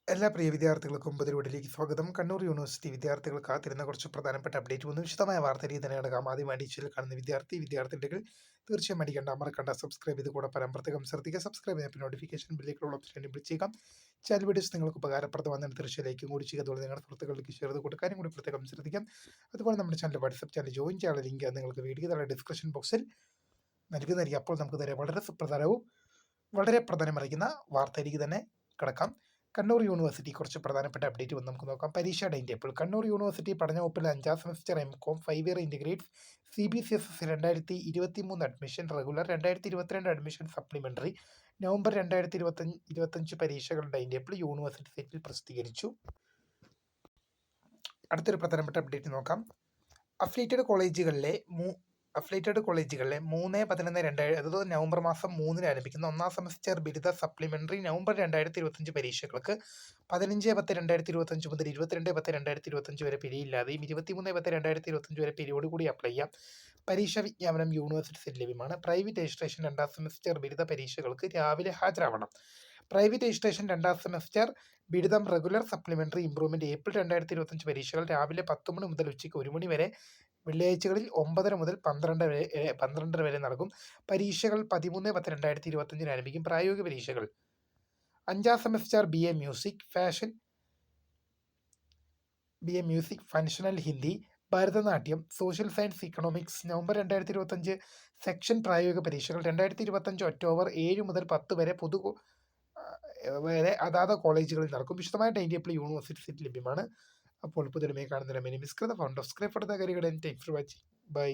എല്ലാ പ്രിയ വിദ്യാർത്ഥികൾക്കും പുതിയൊരുവിടിലേക്ക് സ്വാഗതം. കണ്ണൂർ യൂണിവേഴ്സിറ്റി വിദ്യാർത്ഥികൾ കാത്തിരുന്ന കുറച്ച് പ്രധാനപ്പെട്ട അപ്ഡേറ്റ് വന്നു. വിശദമായ വാർത്ത രീതി തന്നെ എടുക്കാം. ആദ്യമായി ചാനൽ കാണുന്ന വിദ്യാർത്ഥികൾ തീർച്ചയായും അടിക്കേണ്ട മറക്കണ്ട സബ്സ്ക്രൈബ് ചെയ്ത് കൂടെ പ്രത്യേകം ശ്രദ്ധിക്കുക. സബ്സ്ക്രൈബ് ചെയ്ത നോട്ടിഫിക്കേഷൻ ബില്ലേക്കുള്ള ഓപ്ഷൻ എനേബിൾ ചെയ്യുക. ചാനൽ വീഡിയോസ് നിങ്ങൾക്ക് ഉപകാരപ്രദമാണെന്ന് തീർച്ചയായും ലൈക്കും കൂടി ചെയ്യുക. അതുപോലെ നിങ്ങളുടെ സുഹൃത്തുക്കളിലേക്ക് ഷെയർ ചെയ്ത് കൊടുക്കാനും കൂടി പ്രത്യേകം ശ്രദ്ധിക്കാം. അതുപോലെ നമ്മുടെ ചാനൽ വാട്സ്ആപ്പ് ചാനൽ ജോയിൻ ചെയ്യാനുള്ള ലിങ്ക് നിങ്ങൾക്ക് വീഡിയോ താഴെ ഡിസ്ക്രിപ്ഷൻ ബോക്സിൽ നൽകുന്നതായിരിക്കും. അപ്പോൾ നമുക്ക് നേരെ വളരെ സുപ്രധാനവും വളരെ പ്രധാനമറിയിക്കുന്ന വാർത്തയിലേക്ക് തന്നെ കിടക്കാം. കണ്ണൂർ യൂണിവേഴ്സിറ്റി കുറച്ച് പ്രധാനപ്പെട്ട അപ്ഡേറ്റ് വന്ന് നമുക്ക് നോക്കാം. പരീക്ഷാ ടൈം ടേബിൾ. കണ്ണൂർ യൂണിവേഴ്സിറ്റി പഠന വകുപ്പിലെ 5ാം semester M.Com 5 year integrate CBCSS 2023 admission, regular 2022 admission, supplementary November 2025 പരീക്ഷകളുടെ ടൈം ടേബിൾ യൂണിവേഴ്സിറ്റി സൈറ്റിൽ പ്രസിദ്ധീകരിച്ചു. അടുത്തൊരു പ്രധാനപ്പെട്ട അപ്ഡേറ്റ് നോക്കാം. അഫിലിയേറ്റഡ് കോളേജുകളിലെ 3/11/2000 അതായത് നവംബർ മാസം 3-ന് ആരംഭിക്കുന്ന 1ാം സെമസ്റ്റർ ബിരുദ സപ്ലിമെന്ററി നവംബർ 2025 പരീക്ഷകൾക്ക് 15/10/2025 മുതൽ 22/10/2025 വരെ പിഴയില്ലാതെയും 23/10/2025 വരെ പിരിയോട് കൂടി അപ്ലൈ ചെയ്യാം. പരീക്ഷാ വിജ്ഞാപനം യൂണിവേഴ്സിറ്റി സെറ്റ് ലഭ്യമാണ്. പ്രൈവറ്റ് രജിസ്ട്രേഷൻ 2ാം സെമസ്റ്റർ ബിരുദ പരീക്ഷകൾക്ക് രാവിലെ ഹാജരാവണം. പ്രൈവറ്റ് രജിസ്ട്രേഷൻ 2ാം സെമസ്റ്റർ ബിരുദം റെഗുലർ സപ്ലിമെന്ററി ഇംപ്രൂവ്മെന്റ് ഏപ്രിൽ 2025 പരീക്ഷകൾ രാവിലെ 10 മണി മുതൽ ഉച്ചയ്ക്ക് 1 മണി വരെ, വെള്ളിയാഴ്ചകളിൽ 9:30 മുതൽ 12:30 വരെ നടക്കും. പരീക്ഷകൾ 13/10/2025 ആരംഭിക്കും. പ്രായോഗിക പരീക്ഷകൾ 5ാം semester BA music, functional Hindi, Bharatanatyam, social science, economics November 2025 section പ്രായോഗിക പരീക്ഷകൾ 2025 ഒക്ടോബർ 7 മുതൽ 10 വരെ അതാത് കോളേജുകളിൽ നടക്കും. വിശദമായ ടൈം ടേബിൾ യൂണിവേഴ്സിറ്റി സൈറ്റിൽ ലഭ്യമാണ്. അപ്പോൾ പുതിയ കാണുന്ന found of scribe for the career. Thanks for watching. By.